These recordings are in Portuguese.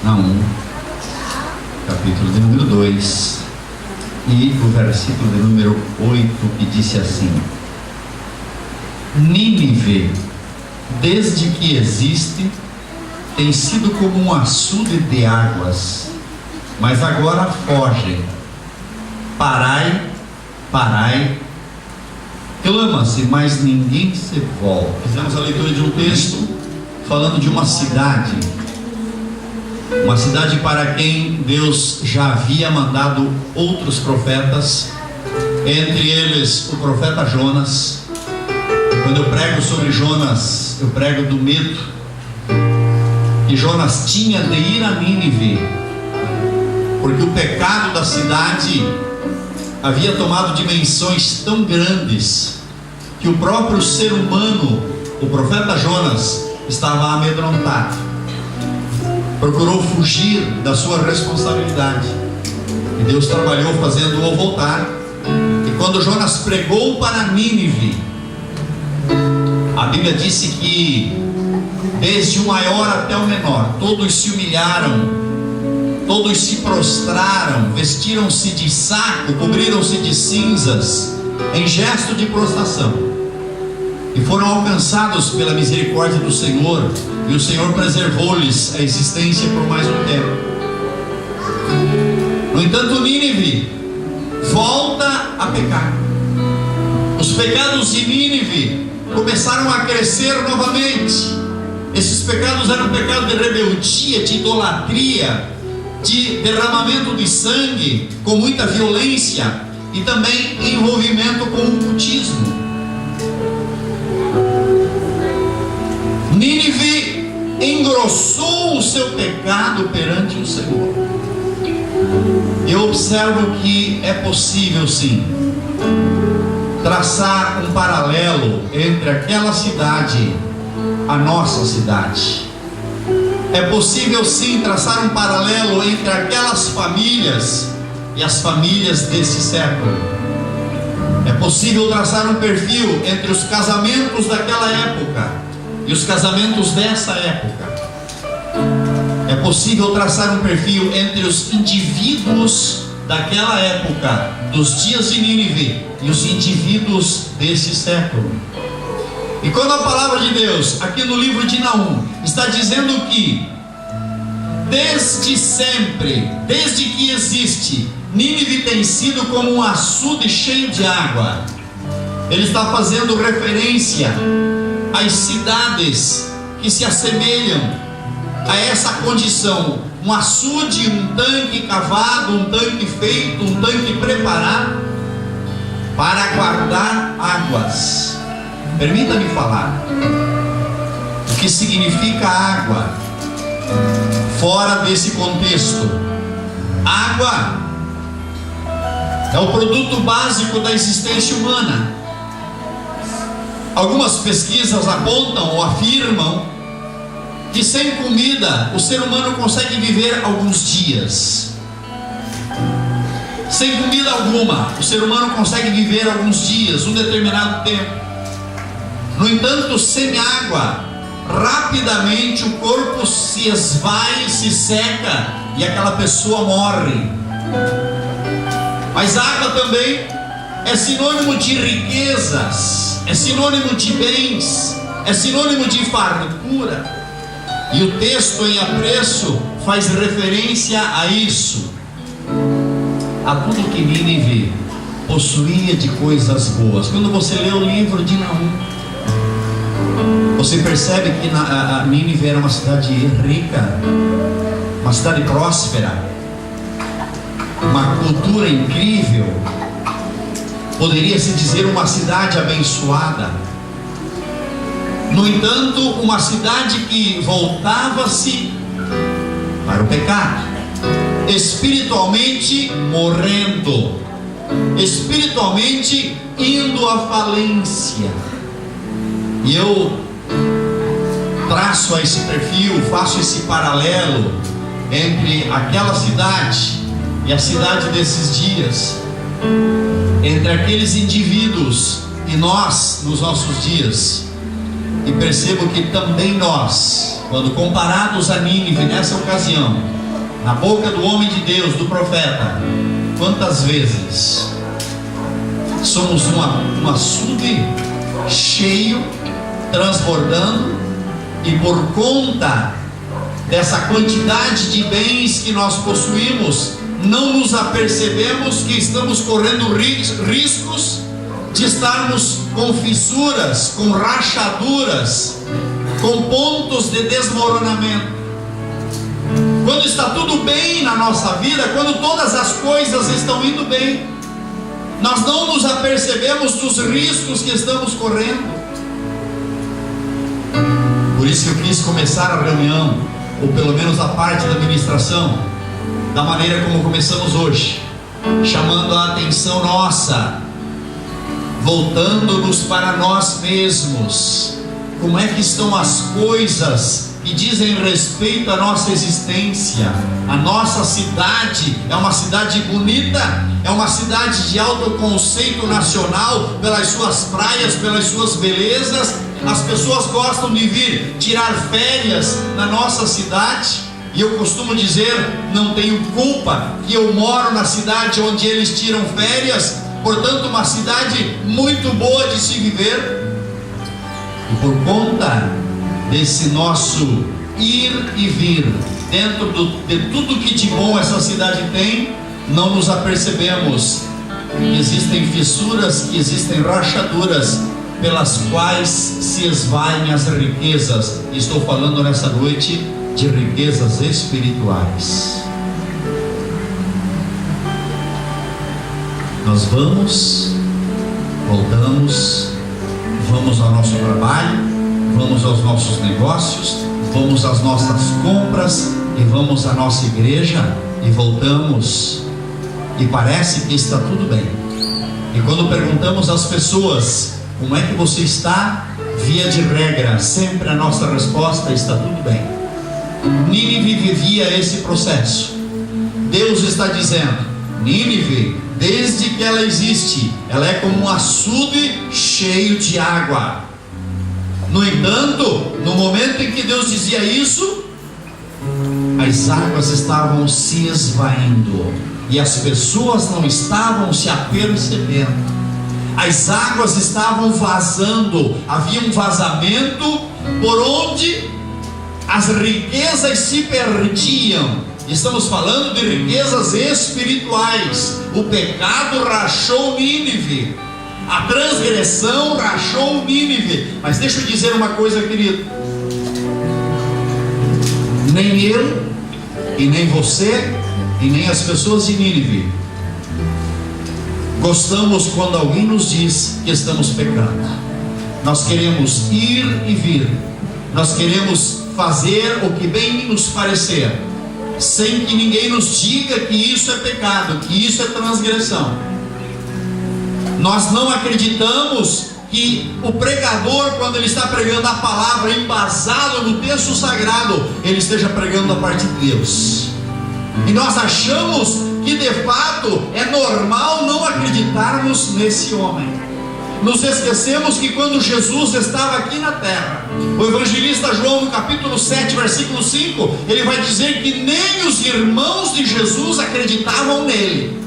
Naum, capítulo de número 2, e o versículo de número 8, que disse assim: Nínive, desde que existe, tem sido como um açude de águas, mas agora fogem. Parai, parai, clama-se, mas ninguém se volta. Fizemos a leitura de um texto falando de uma cidade para quem Deus já havia mandado outros profetas, entre eles o profeta Jonas. Quando eu prego sobre Jonas, eu prego do medo que Jonas tinha de ir a Nínive, porque o pecado da cidade havia tomado dimensões tão grandes que o próprio ser humano, o profeta Jonas, estava amedrontado. Procurou fugir da sua responsabilidade, e Deus trabalhou fazendo-o voltar. E quando Jonas pregou para Nínive, a Bíblia disse que desde o maior até o menor, todos se humilharam, todos se prostraram, vestiram-se de saco, cobriram-se de cinzas, em gesto de prostração, e foram alcançados pela misericórdia do Senhor, e o Senhor preservou-lhes a existência por mais um tempo. No entanto, Nínive volta a pecar. Os pecados de Nínive começaram a crescer novamente. Esses pecados eram pecado de rebeldia, de idolatria, de derramamento de sangue com muita violência, e também envolvimento com o cultismo. Nínive engrossou o seu pecado perante o Senhor. Eu observo que é possível sim traçar um paralelo entre aquela cidade, a nossa cidade. É possível sim traçar um paralelo entre aquelas famílias e as famílias desse século. É possível traçar um perfil entre os casamentos daquela época e os casamentos dessa época. É possível traçar um perfil entre os indivíduos daquela época, dos dias de Nínive, e os indivíduos desse século. E quando a palavra de Deus, aqui no livro de Naum, está dizendo que desde sempre, desde que existe, Nínive tem sido como um açude cheio de água, ele está fazendo referência às cidades que se assemelham a essa condição: um açude, um tanque cavado, um tanque feito, um tanque preparado para guardar águas. Permita-me falar o que significa água fora desse contexto. Água é o produto básico da existência humana. Algumas pesquisas apontam ou afirmam que sem comida o ser humano consegue viver alguns dias. Sem comida alguma, o ser humano consegue viver alguns dias, um determinado tempo. No entanto, sem água, rapidamente o corpo se esvai, se seca e aquela pessoa morre. Mas água também é sinônimo de riquezas, é sinônimo de bens, é sinônimo de fartura. E o texto em apreço faz referência a isso, a tudo que Nínive possuía de coisas boas. Quando você lê o livro de Naum, você percebe que a Nínive era uma cidade rica, uma cidade próspera, uma cultura incrível, poderia-se dizer uma cidade abençoada. No entanto, uma cidade que voltava-se para o pecado, espiritualmente morrendo, espiritualmente indo à falência. E eu traço esse perfil, faço esse paralelo entre aquela cidade e a cidade desses dias, entre aqueles indivíduos e nós nos nossos dias. E percebo que também nós, quando comparados a Nínive nessa ocasião, na boca do homem de Deus, do profeta, quantas vezes somos um açude cheio, transbordando, e por conta dessa quantidade de bens que nós possuímos, não nos apercebemos que estamos correndo riscos de estarmos com fissuras, com rachaduras, com pontos de desmoronamento. Quando está tudo bem na nossa vida, quando todas as coisas estão indo bem, nós não nos apercebemos dos riscos que estamos correndo. Por isso que eu quis começar a reunião, ou pelo menos a parte da ministração, da maneira como começamos hoje, chamando a atenção nossa, voltando-nos para nós mesmos. Como é que estão as coisas que dizem respeito à nossa existência? A nossa cidade é uma cidade bonita, é uma cidade de alto conceito nacional, pelas suas praias, pelas suas belezas. As pessoas gostam de vir tirar férias na nossa cidade, e eu costumo dizer, não tenho culpa que eu moro na cidade onde eles tiram férias. Portanto, uma cidade muito boa de se viver. E por conta desse nosso ir e vir, dentro de tudo que de bom essa cidade tem, não nos apercebemos que existem fissuras, que existem rachaduras, pelas quais se esvaem as riquezas. Estou falando nessa noite de riquezas espirituais. Nós voltamos, vamos ao nosso trabalho, vamos aos nossos negócios, vamos às nossas compras, e vamos à nossa igreja, e voltamos, e parece que está tudo bem. E quando perguntamos às pessoas, como é que você está? Via de regra, sempre a nossa resposta: está tudo bem. Nínive vivia esse processo. Deus está dizendo: Nínive, desde que ela existe, ela é como um açude cheio de água. No entanto, no momento em que Deus dizia isso, as águas estavam se esvaindo, e as pessoas não estavam se apercebendo. As águas estavam vazando, havia um vazamento por onde as riquezas se perdiam. Estamos falando de riquezas espirituais. O pecado rachou Nínive, a transgressão rachou Nínive. Mas deixa eu dizer uma coisa, querido: nem eu, e nem você, e nem as pessoas de Nínive gostamos quando alguém nos diz que estamos pecando. Nós queremos ir e vir, nós queremos fazer o que bem nos parecer, sem que ninguém nos diga que isso é pecado, que isso é transgressão. Nós não acreditamos que o pregador, quando ele está pregando a palavra embasado no texto sagrado, ele esteja pregando a parte de Deus. E nós achamos que de fato é normal não acreditarmos nesse homem. Nos esquecemos que quando Jesus estava aqui na terra, o evangelista João, no capítulo 7, versículo 5, ele vai dizer que nem os irmãos de Jesus acreditavam nele,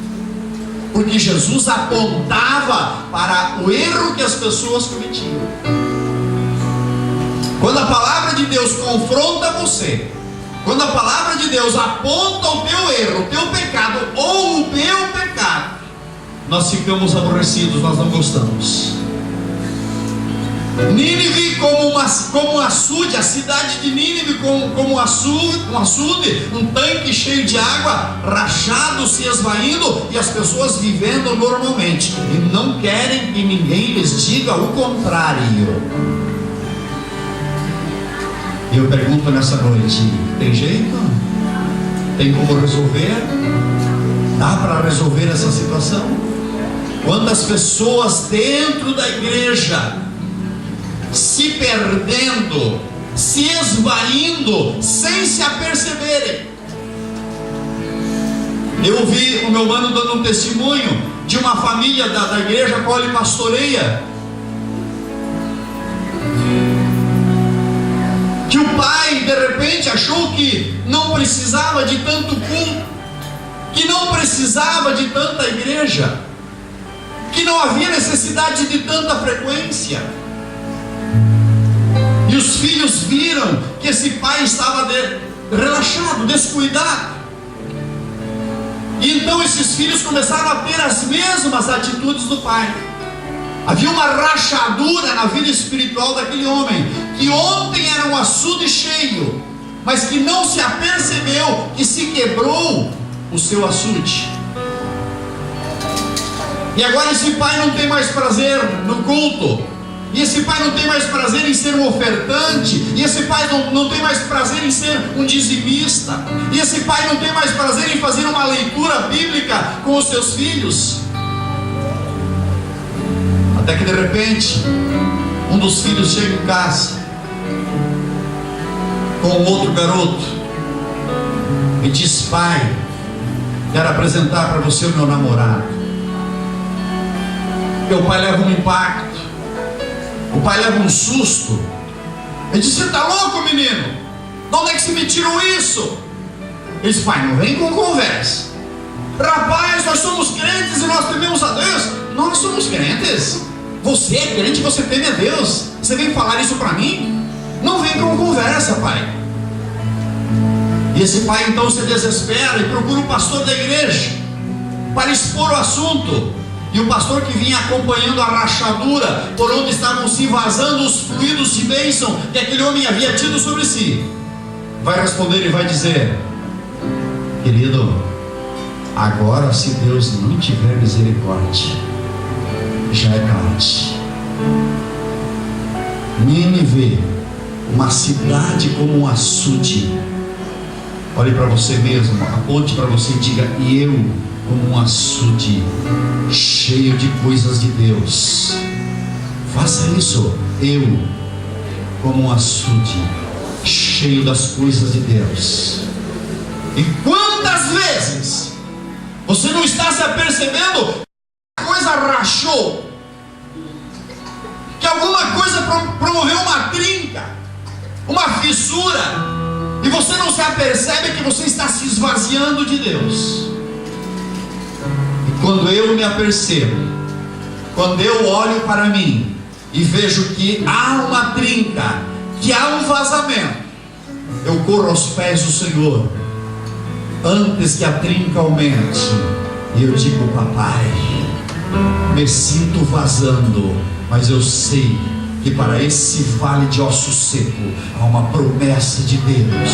porque Jesus apontava para o erro que as pessoas cometiam. Quando a palavra de Deus confronta você, quando a palavra de Deus aponta o teu erro, o teu pecado ou o meu pecado, nós ficamos aborrecidos, nós não gostamos. Nínive como um açude, a cidade de Nínive como um açude, um tanque cheio de água, rachado, se esvaindo, e as pessoas vivendo normalmente, e não querem que ninguém lhes diga o contrário. E eu pergunto nessa noite: tem jeito? Tem como resolver? Dá para resolver essa situação? Quantas pessoas dentro da igreja se perdendo, se esvaindo, sem se aperceberem? Eu ouvi o meu mano dando um testemunho de uma família da igreja a qual ele pastoreia. repente achou que não precisava de tanto culto, que não precisava de tanta igreja, que não havia necessidade de tanta frequência. E os filhos viram que esse pai estava relaxado, descuidado. E então esses filhos começaram a ter as mesmas atitudes do pai. Havia uma rachadura na vida espiritual daquele homem, que ontem era um açude cheio, mas que não se apercebeu que se quebrou o seu açude. E agora esse pai não tem mais prazer no culto, e esse pai não tem mais prazer em ser um ofertante, e esse pai não tem mais prazer em ser um dizimista, e esse pai não tem mais prazer em fazer uma leitura bíblica com os seus filhos. Até que de repente um dos filhos chega em casa com outro garoto e diz: pai, quero apresentar para você o meu namorado. Meu pai leva um impacto, o pai leva um susto. Ele diz: você está louco, menino? De onde é que você me tirou isso? Ele diz: pai, não vem com conversa. Rapaz, nós somos crentes e nós tememos a Deus. Nós somos crentes. Você é crente, você teme a Deus. Você vem falar isso para mim? Não vem com conversa, pai. E esse pai então se desespera e procura o pastor da igreja para expor o assunto. E o pastor, que vinha acompanhando a rachadura por onde estavam se vazando os fluidos de bênção que aquele homem havia tido sobre si, vai responder e vai dizer: querido, agora, se Deus não tiver misericórdia, já é tarde. Nínive, uma cidade como um açude. Olhe para você mesmo, aponte para você e diga: e eu, como um açude cheio de coisas de Deus. Faça isso. Eu, como um açude cheio das coisas de Deus. E quantas vezes você não está se apercebendo que a coisa rachou, que alguma coisa promoveu uma trinca, uma fissura, e você não se apercebe que você está se esvaziando de Deus. E quando eu me apercebo, quando eu olho para mim e vejo que há uma trinca, que há um vazamento, eu corro aos pés do Senhor antes que a trinca aumente, e eu digo: papai, me sinto vazando, mas eu sei que para esse vale de osso seco há uma promessa de Deus.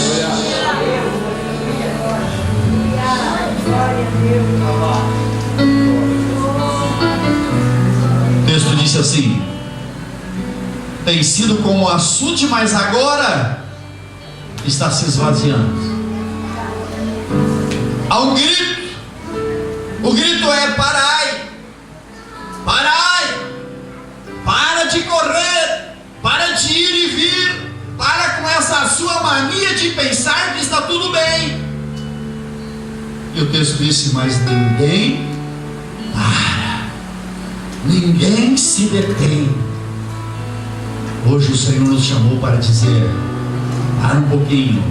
O texto disse assim: tem sido como um açude, mas agora está se esvaziando. Há um grito. O grito é: parai, parai, para de correr, para de ir e vir, para com essa sua mania de pensar que está tudo bem. E o texto disse: mas ninguém para, ninguém se detém. Hoje o Senhor nos chamou para dizer: para um pouquinho,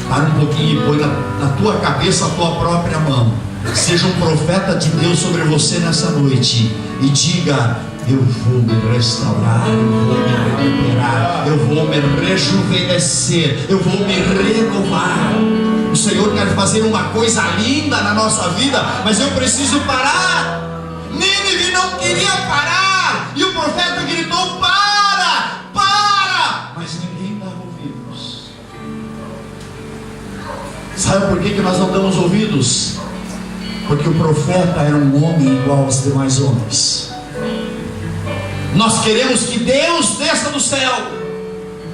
para um pouquinho e põe na tua cabeça a tua própria mão. Seja um profeta de Deus sobre você nessa noite e diga: eu vou me restaurar, eu vou me recuperar, eu vou me rejuvenescer, eu vou me renovar. O Senhor quer fazer uma coisa linda na nossa vida, mas eu preciso parar. Nínive não queria parar, e o profeta gritou: para, para, mas ninguém dava ouvidos. Sabe por que nós não damos ouvidos? Porque o profeta era um homem igual aos demais homens. Nós queremos que Deus desça do céu,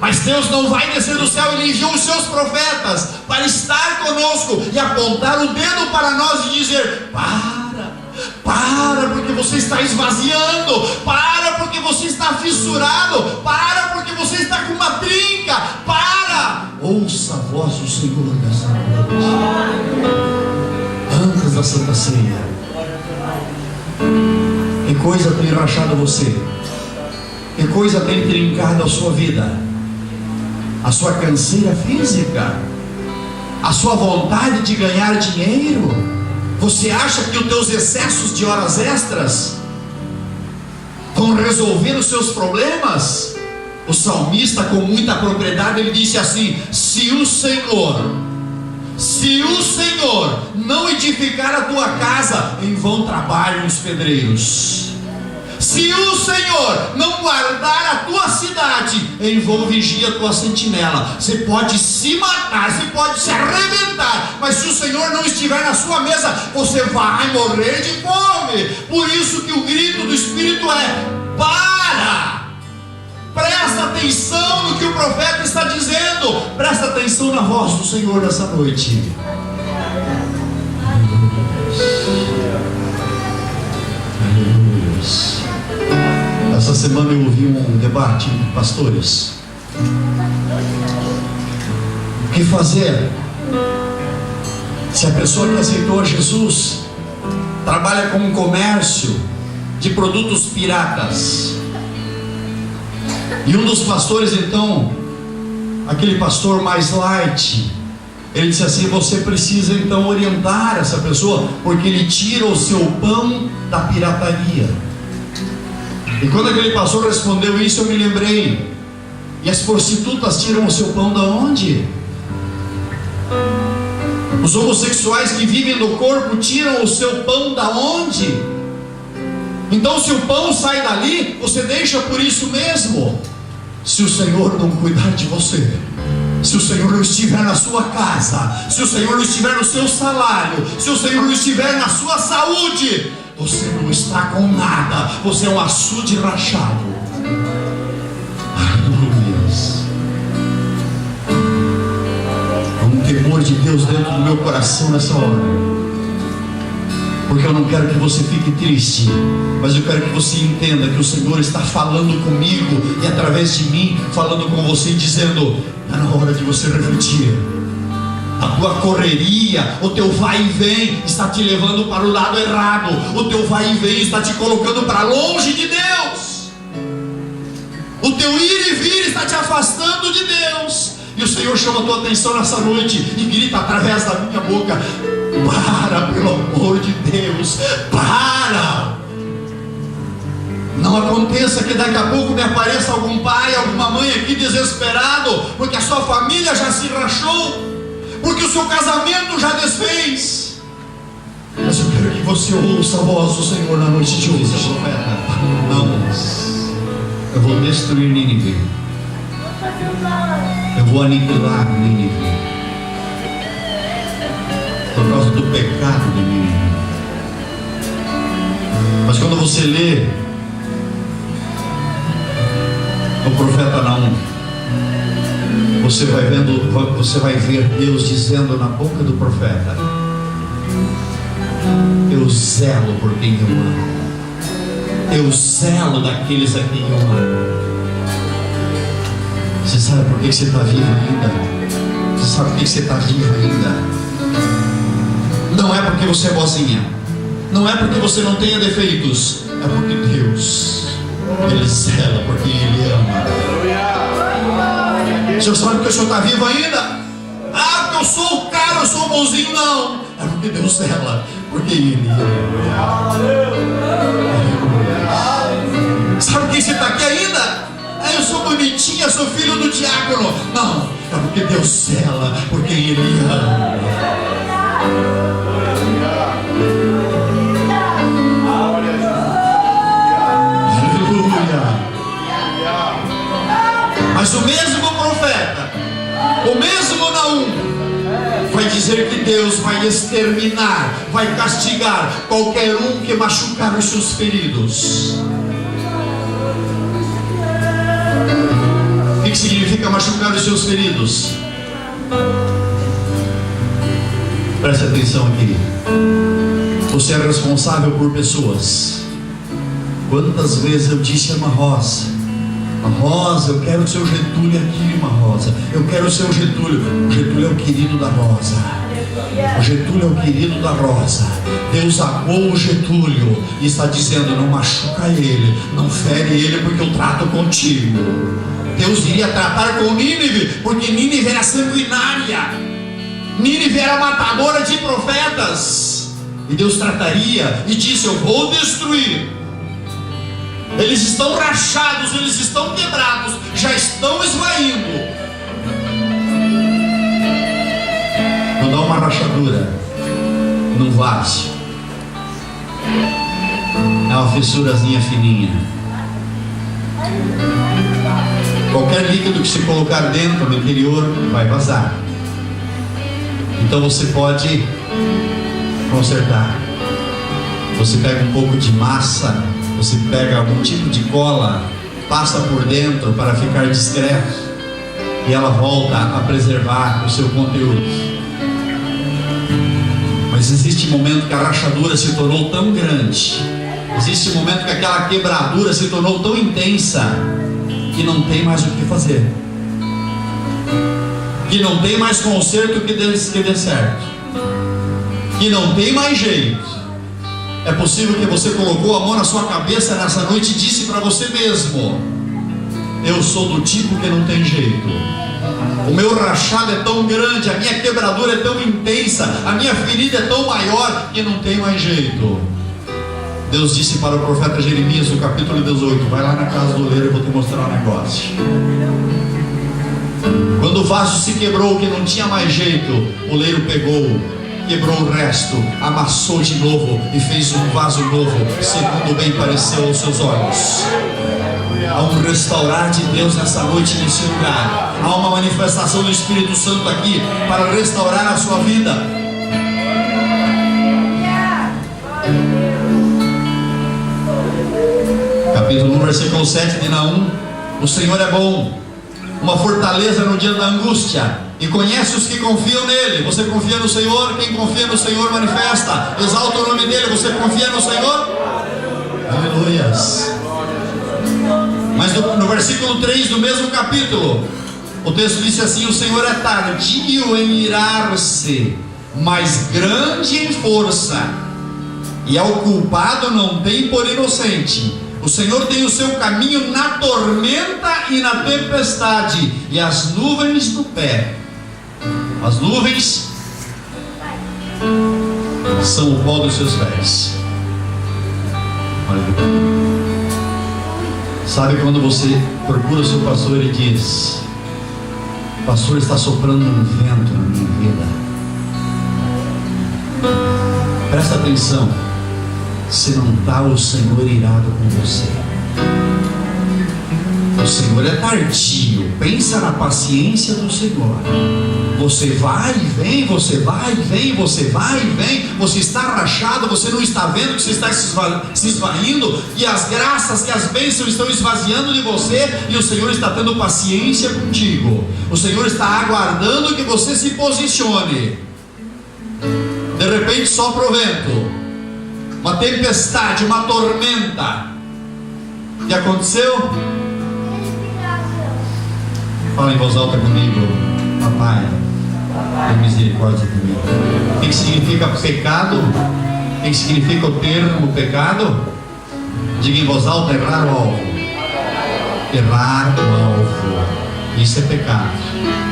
mas Deus não vai descer do céu. Ele enviou os seus profetas para estar conosco e apontar o dedo para nós e dizer: para, porque você está esvaziando, para, porque você está fissurado, para, porque você está com uma trinca, para. Ouça a voz do Senhor nessa noite, antes da Santa Ceia. Que coisa tem rachado você? Que coisa tem trincado a sua vida? a sua canseira física, a sua vontade de ganhar dinheiro? Você acha que os teus excessos de horas extras vão resolver os seus problemas? O salmista, com muita propriedade, ele disse assim: se o Senhor não edificar a tua casa, em vão trabalham os pedreiros. Se o Senhor não guardar a tua cidade, em vão vigia a tua sentinela. Você pode se matar, você pode se arrebentar, mas se o Senhor não estiver na sua mesa, você vai morrer de fome. Por isso que o grito do Espírito é: para! Presta atenção no que o profeta está dizendo. Presta atenção na voz do Senhor nessa noite. Essa semana eu ouvi um debate de pastores. O que fazer se a pessoa que aceitou a Jesus trabalha com um comércio de produtos piratas? E um dos pastores, então, aquele pastor mais light, ele disse assim: você precisa então orientar essa pessoa, porque ele tira o seu pão da pirataria. E quando aquele pastor respondeu isso, eu me lembrei: e as prostitutas tiram o seu pão da onde? Os homossexuais que vivem no corpo tiram o seu pão da onde? Então, se o pão sai dali, você deixa por isso mesmo. Se o Senhor não cuidar de você, se o Senhor não estiver na sua casa, se o Senhor não estiver no seu salário, se o Senhor não estiver na sua saúde, você não está com nada. Você é um açude rachado. Aleluia. Há um temor de Deus dentro do meu coração nessa hora, porque eu não quero que você fique triste, mas eu quero que você entenda que o Senhor está falando comigo e através de mim, falando com você e dizendo: é na hora de você refletir. A tua correria, o teu vai e vem está te levando para o lado errado. O teu vai e vem está te colocando para longe de Deus. O teu ir e vir está te afastando de Deus. E o Senhor chama a tua atenção nessa noite e grita através da minha boca: para, pelo amor de Deus, para! Não aconteça que daqui a pouco me apareça algum pai, alguma mãe aqui desesperado, porque a sua família já se rachou, porque o seu casamento já desfez. Mas eu quero que você ouça a voz do Senhor na noite de hoje. Não, eu vou destruir Nínive, eu vou aniquilar Nínive, por causa do pecado de Nínive. Mas quando você lê o profeta Naum, você vai ver Deus dizendo na boca do profeta: eu zelo por quem eu amo, eu zelo daqueles a quem eu amo. Você sabe por que você está vivo ainda? Você sabe por que você está vivo ainda? Não é porque você é boazinha, não é porque você não tenha defeitos, é porque Deus, Ele zela por quem Ele ama. O senhor sabe que o senhor está vivo ainda? Ah, porque eu sou o cara, eu sou o bonzinho. Não, é porque Deus zela, porque Ele ama. Sabe por que você está aqui ainda? Ah, eu sou bonitinha, sou filho do diácono. Não, é porque Deus zela, porque Ele ama. Mas o mesmo profeta, o mesmo Naum, vai dizer que Deus vai exterminar, vai castigar qualquer um que machucar os seus feridos. O que significa machucar os seus feridos? Preste atenção aqui. Você é responsável por pessoas. Quantas vezes eu disse a uma Rosa: Rosa, eu quero o seu Getúlio aqui, irmã Rosa. Eu quero o seu Getúlio. O Getúlio é o querido da Rosa. O Getúlio é o querido da Rosa. Deus amou o Getúlio e está dizendo: não machuca ele, não fere ele, porque eu trato contigo. Deus iria tratar com Nínive, porque Nínive era sanguinária, Nínive era matadora de profetas, e Deus trataria e disse: eu vou destruir. Eles estão rachados, eles estão quebrados, já estão esvaindo. Vou dar uma rachadura num vaso, é uma fissurazinha fininha. Qualquer líquido que se colocar dentro, no interior, vai vazar. Então você pode consertar. Você pega um pouco de massa, você pega algum tipo de cola, passa por dentro para ficar discreto, e ela volta a preservar o seu conteúdo. Mas existe um momento que a rachadura se tornou tão grande, existe um momento que aquela quebradura se tornou tão intensa, que não tem mais o que fazer, que não tem mais conserto que dê certo, que não tem mais jeito. É possível que você colocou a mão na sua cabeça nessa noite e disse para você mesmo: eu sou do tipo que não tem jeito. O meu rachado é tão grande, a minha quebradura é tão intensa, a minha ferida é tão maior que não tem mais jeito. Deus disse para o profeta Jeremias, no capítulo 18: vai lá na casa do oleiro e eu vou te mostrar um negócio. Quando o vaso se quebrou, que não tinha mais jeito, o oleiro pegou, quebrou o resto, amassou de novo e fez um vaso novo, segundo bem pareceu aos seus olhos. Há um restaurar de Deus nessa noite, nesse lugar. Há uma manifestação do Espírito Santo aqui para restaurar a sua vida. Capítulo 1, versículo 7 de Naum: o Senhor é bom, uma fortaleza no dia da angústia, e conhece os que confiam nele. Você confia no Senhor? Quem confia no Senhor manifesta, exalta o nome dele. Você confia no Senhor? Aleluias. Mas no versículo 3 do mesmo capítulo, o texto disse assim: o Senhor é tardio em irar-se, mas grande em força, e ao culpado não tem por inocente. O Senhor tem o seu caminho na tormenta e na tempestade, e as nuvens no pé. As nuvens são o pó dos seus pés. Sabe quando você procura o seu pastor e diz: pastor, está soprando um vento na minha vida. Presta atenção, se não está o Senhor irado com você. O Senhor é tardio. Pensa na paciência do Senhor. Você vai e vem, você vai e vem, você vai e vem. Você está rachado, você não está vendo que você está se esvaindo, e as graças e as bênçãos estão esvaziando de você, e o Senhor está tendo paciência contigo. O Senhor está aguardando que você se posicione. De repente sopra o vento, uma tempestade, uma tormenta. O que aconteceu? Fala em voz alta comigo: papai, tem misericórdia comigo. O que significa pecado? O que significa o termo pecado? Diga em voz alta: errar o alvo. Errar o alvo. Isso é pecado.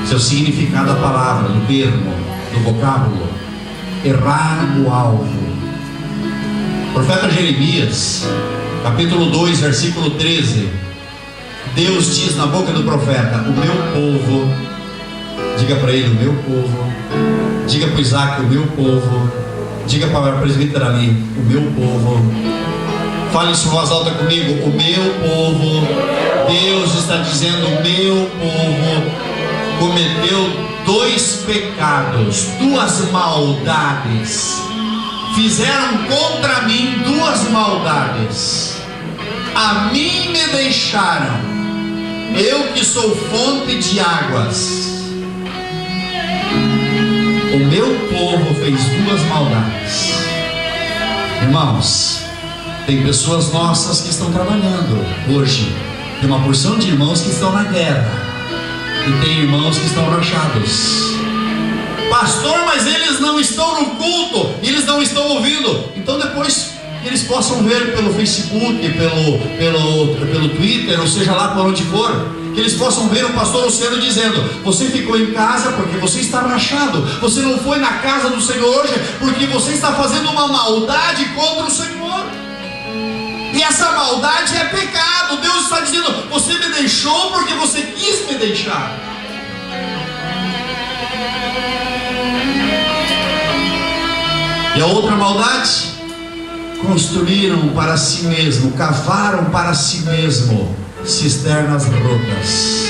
Esse é o significado da palavra, do termo, do vocábulo. Errar o alvo. Profeta Jeremias, capítulo 2, versículo 13. Deus diz na boca do profeta: o meu povo. Diga para ele: o meu povo. Diga para o Isaac: o meu povo. Diga para a presbítera ali: o meu povo. Fale isso em voz alta comigo: o meu povo. Deus está dizendo: o meu povo cometeu 2 pecados, 2 maldades. Fizeram contra mim 2 maldades. A mim me deixaram, eu que sou fonte de águas. O meu povo fez 2 maldades. Irmãos, tem pessoas nossas que estão trabalhando hoje. Tem uma porção de irmãos que estão na guerra, e tem irmãos que estão rachados. Pastor, mas eles não estão no culto, eles não estão ouvindo. Então depois eles possam ver pelo Facebook, pelo Twitter, ou seja lá por onde for, que eles possam ver o pastor Luciano dizendo: você ficou em casa porque você está rachado, você não foi na casa do Senhor hoje porque você está fazendo uma maldade contra o Senhor, e essa maldade é pecado. Deus está dizendo: você me deixou porque você quis me deixar. E a outra maldade: construíram para si mesmo, cavaram para si mesmo cisternas rotas.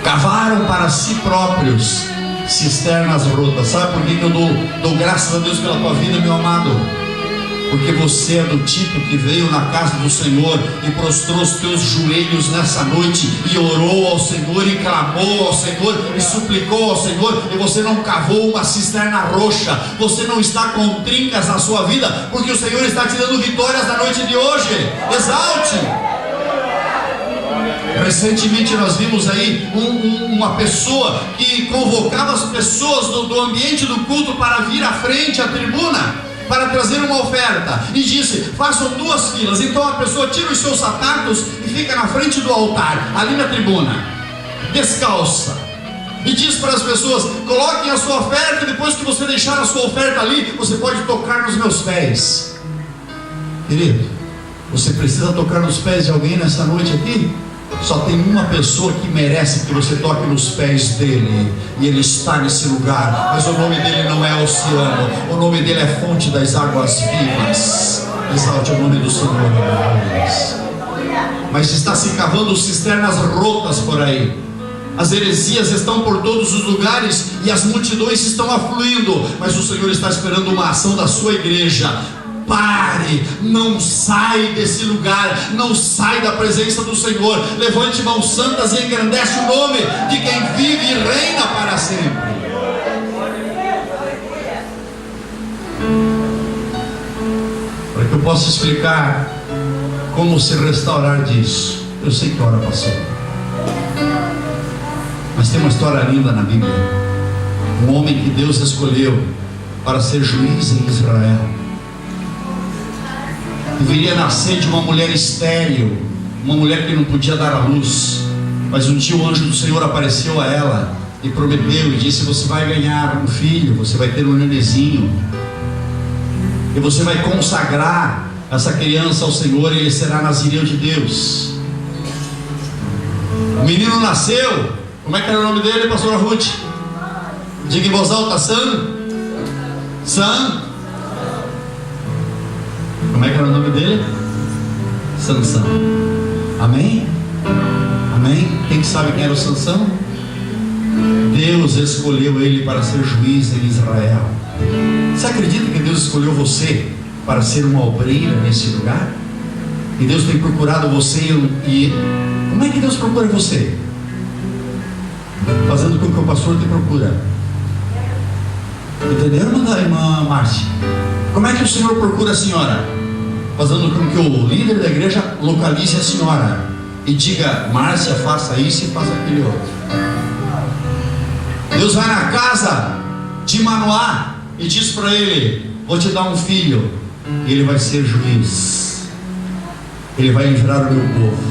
Cavaram para si próprios cisternas rotas. Sabe por que eu dou graças a Deus pela tua vida, meu amado? Porque você é do tipo que veio na casa do Senhor e prostrou os teus joelhos nessa noite e orou ao Senhor e clamou ao Senhor e suplicou ao Senhor, e você não cavou uma cisterna roxa. Você não está com trincas na sua vida, porque o Senhor está te dando vitórias na noite de hoje. Exalte! Recentemente nós vimos aí uma pessoa que convocava as pessoas do ambiente do culto para vir à frente, à tribuna, para trazer uma oferta, e disse: façam 2 filas. Então a pessoa tira os seus sapatos e fica na frente do altar, ali na tribuna, descalça, e diz para as pessoas: coloquem a sua oferta, e depois que você deixar a sua oferta ali, você pode tocar nos meus pés. Querido, você precisa tocar nos pés de alguém nessa noite aqui? Só tem uma pessoa que merece que você toque nos pés dele, e ele está nesse lugar, mas o nome dele não é oceano, o nome dele é fonte das águas vivas. Exalte o nome do Senhor. Mas está se cavando cisternas rotas por aí. As heresias estão por todos os lugares e as multidões estão afluindo, mas o Senhor está esperando uma ação da sua igreja. Pare, não sai desse lugar, não sai da presença do Senhor. Levante mãos santas e engrandece o nome de quem vive e reina para sempre. Para que eu possa explicar como se restaurar disso, eu sei que a hora passou, mas tem uma história linda na Bíblia. Um homem que Deus escolheu para ser juiz em Israel. Deveria nascer de uma mulher estéril, uma mulher que não podia dar à luz, mas um dia o anjo do Senhor apareceu a ela e prometeu e disse: você vai ganhar um filho, você vai ter um nenenzinho, e você vai consagrar essa criança ao Senhor, e ele será nazireu de Deus. O menino nasceu. Como é que era o nome dele, pastora Ruth? Diga em voz alta: Sam. Como é que era o nome dele? Sansão. Amém? Amém? Quem sabe quem era o Sansão? Deus escolheu ele para ser juiz em Israel. Você acredita que Deus escolheu você para ser uma obreira nesse lugar? E Deus tem procurado você, e como é que Deus procura você? Fazendo com que o pastor te procura. Entenderam, irmã Márcia? Como é que o Senhor procura a senhora? Fazendo com que o líder da igreja localize a senhora e diga: Márcia, faça isso e faça aquele outro. Deus vai na casa de Manoá e diz para ele: vou te dar um filho, e ele vai ser juiz, ele vai livrar o meu povo,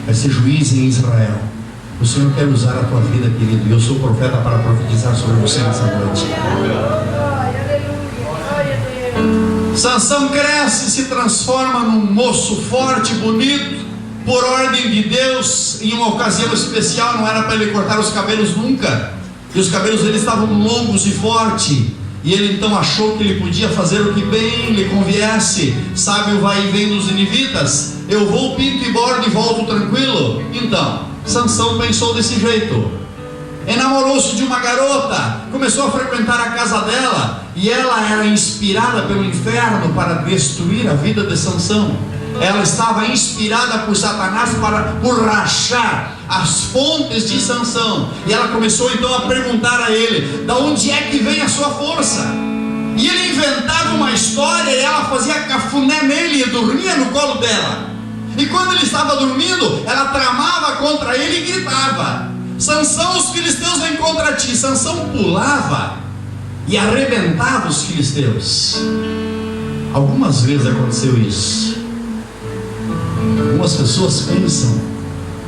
vai ser juiz em Israel. O Senhor quer usar a tua vida, querido, e eu sou profeta para profetizar sobre você nessa noite. Sansão cresce, se transforma num moço forte, bonito, por ordem de Deus. Em uma ocasião especial, não era para ele cortar os cabelos nunca, e os cabelos dele estavam longos e fortes, e ele então achou que ele podia fazer o que bem lhe conviesse. Sabe o vai e vem dos ninivitas? Eu vou, pinto e bordo e volto tranquilo. Então Sansão pensou desse jeito. Enamorou-se de uma garota, começou a frequentar a casa dela, e ela era inspirada pelo inferno para destruir a vida de Sansão. Ela estava inspirada por Satanás por rachar as fontes de Sansão. E ela começou então a perguntar a ele: da onde é que vem a sua força? E ele inventava uma história, e ela fazia cafuné nele e dormia no colo dela. E quando ele estava dormindo, ela tramava contra ele e gritava. Sansão, os filisteus vêm contra ti. Sansão pulava e arrebentava os filisteus. Algumas vezes aconteceu isso. Algumas pessoas pensam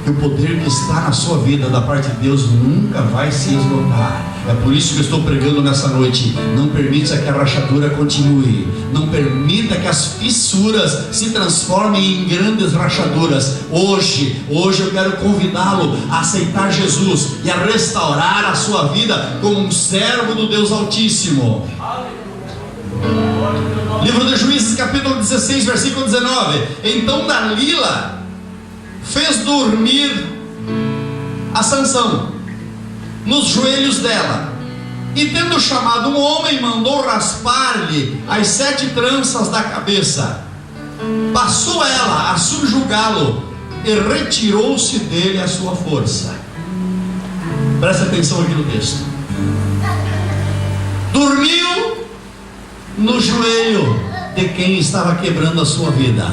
que o poder que está na sua vida da parte de Deus nunca vai se esgotar. É por isso que eu estou pregando nessa noite. Não permita que a rachadura continue. Não permita que as fissuras se transformem em grandes rachaduras. Hoje eu quero convidá-lo a aceitar Jesus e a restaurar a sua vida como um servo do Deus Altíssimo. Livro de Juízes, capítulo 16, versículo 19. Então Dalila fez dormir a Sansão nos joelhos dela, e tendo chamado um homem, mandou raspar-lhe as 7 tranças da cabeça. Passou ela a subjugá-lo e retirou-se dele a sua força. Presta atenção aqui no texto. Dormiu no joelho de quem estava quebrando a sua vida.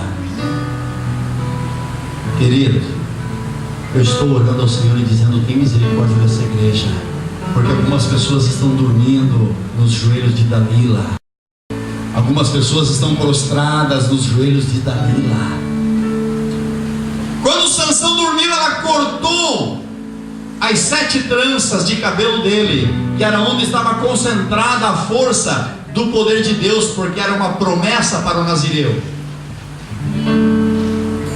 Querido, eu estou orando ao Senhor e dizendo: tem misericórdia dessa igreja, porque algumas pessoas estão dormindo nos joelhos de Dalila. Algumas pessoas estão prostradas nos joelhos de Dalila. Quando Sansão dormiu, ela cortou as 7 tranças de cabelo dele, que era onde estava concentrada a força do poder de Deus, porque era uma promessa para o nazireu.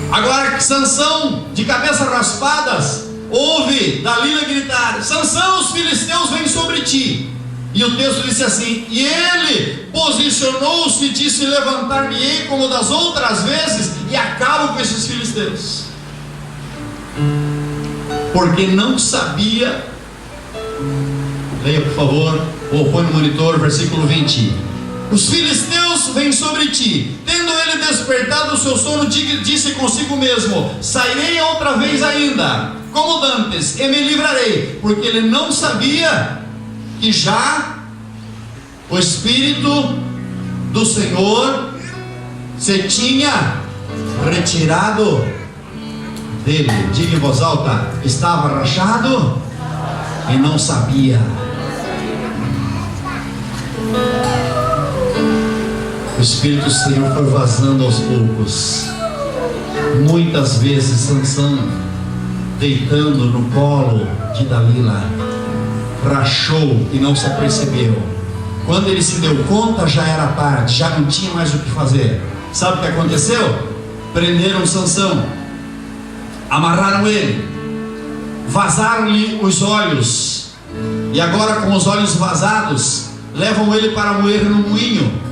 Agora Sansão, de cabeça raspadas, ouve Dalila gritar: Sansão, os filisteus vêm sobre ti. E o texto disse assim: e ele posicionou-se e disse: levantar-me-ei como das outras vezes e acabo com esses filisteus. Porque não sabia. Leia por favor, ou põe no monitor, versículo 20. Os filisteus vêm sobre ti. Tendo ele despertado do seu sono, disse consigo mesmo: sairei outra vez ainda, como dantes, e me livrarei. Porque ele não sabia que já o Espírito do Senhor se tinha retirado dele. Diga em voz alta: estava rachado e não sabia. O Espírito do Senhor foi vazando aos poucos. Muitas vezes Sansão, deitando no colo de Dalila, rachou e não se apercebeu. Quando ele se deu conta, já era tarde, já não tinha mais o que fazer. Sabe o que aconteceu? Prenderam Sansão, amarraram ele, vazaram-lhe os olhos, e agora com os olhos vazados, levam ele para moer no moinho.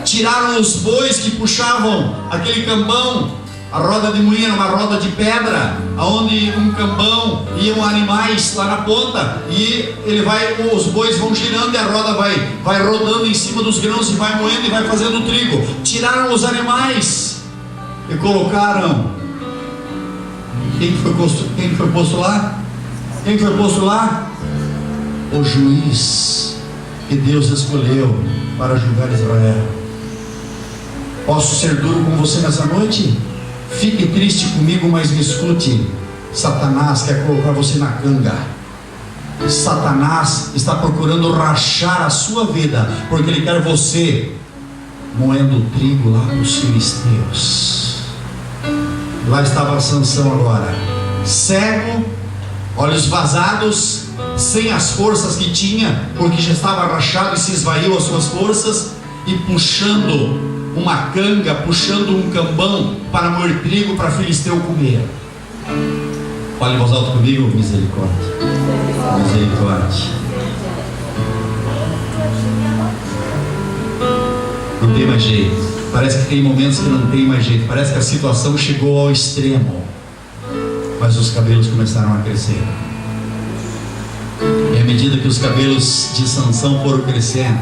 Tiraram os bois que puxavam aquele cambão. A roda de moinho era uma roda de pedra, aonde um cambão iam animais lá na ponta, e os bois vão girando e a roda vai rodando em cima dos grãos e vai moendo e vai fazendo trigo. Tiraram os animais e colocaram. Quem foi posto lá? Quem foi posto lá? O juiz que Deus escolheu para julgar Israel. Posso ser duro com você nessa noite? Fique triste comigo, mas me escute. Satanás quer colocar você na canga. Satanás está procurando rachar a sua vida, porque ele quer você moendo o trigo lá para os filisteus. Lá estava Sansão agora, cego, olhos vazados, sem as forças que tinha, porque já estava rachado e se esvaiu as suas forças, e puxando uma canga, puxando um cambão para moer trigo para filisteu comer. Fale em voz alta comigo: misericórdia, misericórdia. Não tem mais jeito. Parece que tem momentos que não tem mais jeito. Parece que a situação chegou ao extremo. Mas os cabelos começaram a crescer. E à medida que os cabelos de Sansão foram crescendo,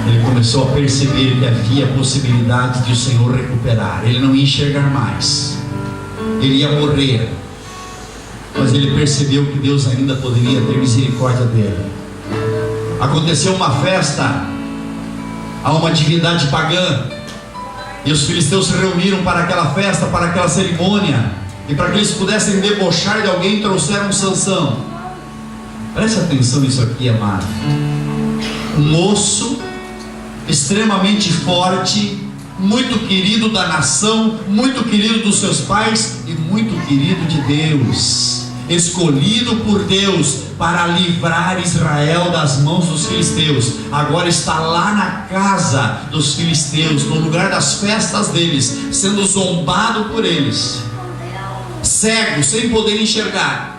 ele começou a perceber que havia a possibilidade de o Senhor recuperar. Ele não ia enxergar mais, ele ia morrer, mas ele percebeu que Deus ainda poderia ter misericórdia dele. Aconteceu uma festa a uma divindade pagã, e os filisteus se reuniram para aquela festa, para aquela cerimônia, E para que eles pudessem debochar de alguém, trouxeram Sansão. Preste atenção nisso aqui, amado. Um moço extremamente forte, muito querido da nação, muito querido dos seus pais e muito querido de Deus, escolhido por Deus para livrar Israel das mãos dos filisteus. Agora está lá na casa dos filisteus, no lugar das festas deles, sendo zombado por eles, cego, sem poder enxergar.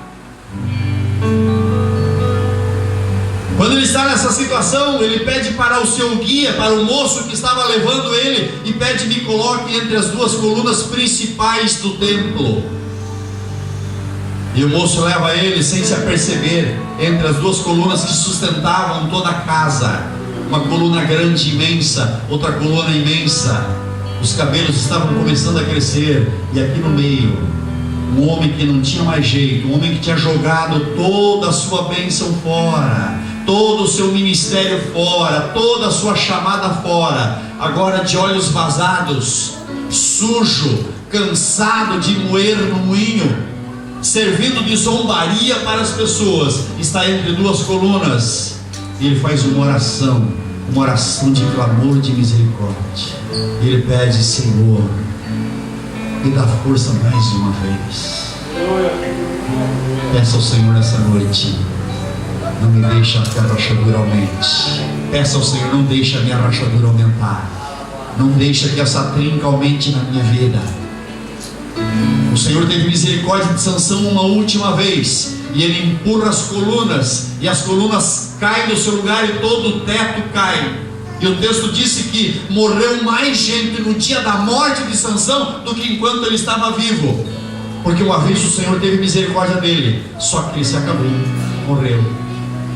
Quando ele está nessa situação, ele pede para o seu guia, para o moço que estava levando ele, e pede: me coloque entre as duas colunas principais do templo. E o moço leva ele sem se aperceber entre as duas colunas que sustentavam toda a casa. Uma coluna grande, imensa, outra coluna imensa. Os cabelos estavam começando a crescer, e aqui no meio, um homem que não tinha mais jeito, um homem que tinha jogado toda a sua bênção fora, todo o seu ministério fora, toda a sua chamada fora, agora de olhos vazados, sujo, cansado de moer no moinho, servindo de zombaria para as pessoas, está entre duas colunas. E ele faz uma oração de clamor, de misericórdia. Ele pede: Senhor, me dá força mais uma vez. Peça ao Senhor nessa noite: não me deixe que a rachadura aumente. Peça ao Senhor: não deixe a minha rachadura aumentar. Não deixe que essa trinca aumente na minha vida. O Senhor teve misericórdia de Sansão uma última vez, e ele empurra as colunas, e as colunas caem do seu lugar, e todo o teto cai. E o texto disse que morreu mais gente no dia da morte de Sansão do que enquanto ele estava vivo, porque uma vez o Senhor teve misericórdia dele, só que ele se acabou, morreu.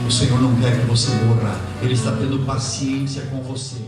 O Senhor não quer que você morra, Ele está tendo paciência com você.